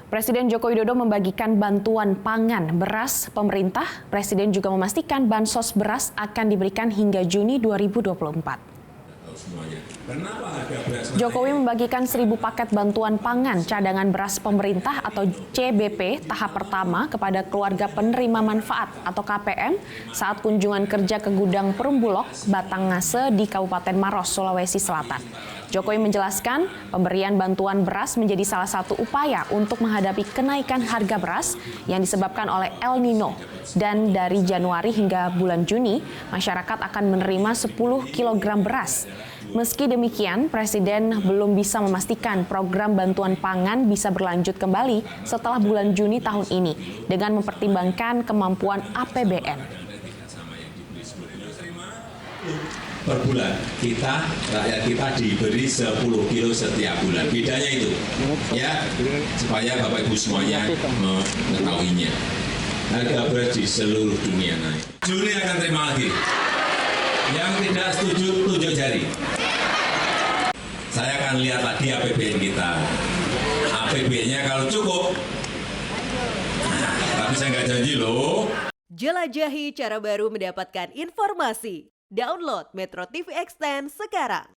Presiden Joko Widodo membagikan bantuan pangan beras pemerintah. Presiden juga memastikan bansos beras akan diberikan hingga Juni 2024. Jokowi membagikan 1.000 paket bantuan pangan cadangan beras pemerintah atau CBP tahap pertama kepada keluarga penerima manfaat atau KPM saat kunjungan kerja ke gudang Perumbulok, Batanghase di Kabupaten Maros, Sulawesi Selatan. Jokowi menjelaskan pemberian bantuan beras menjadi salah satu upaya untuk menghadapi kenaikan harga beras yang disebabkan oleh El Nino. Dan dari Januari hingga bulan Juni, masyarakat akan menerima 10 kg beras. Meski demikian, Presiden belum bisa memastikan program bantuan pangan bisa berlanjut kembali setelah bulan Juni tahun ini dengan mempertimbangkan kemampuan APBN. Per bulan rakyat kita diberi 10 kilo setiap bulan. Bedanya itu, ya, supaya Bapak Ibu semuanya mengetahuinya. Harga beras di seluruh dunia naik. Juni akan terima lagi. Yang tidak setuju tunjuk jari. Saya akan lihat lagi APBN kita. APBN-nya kalau cukup, tapi saya nggak janji loh. Jelajahi cara baru mendapatkan informasi. Download Metro TV Extend sekarang.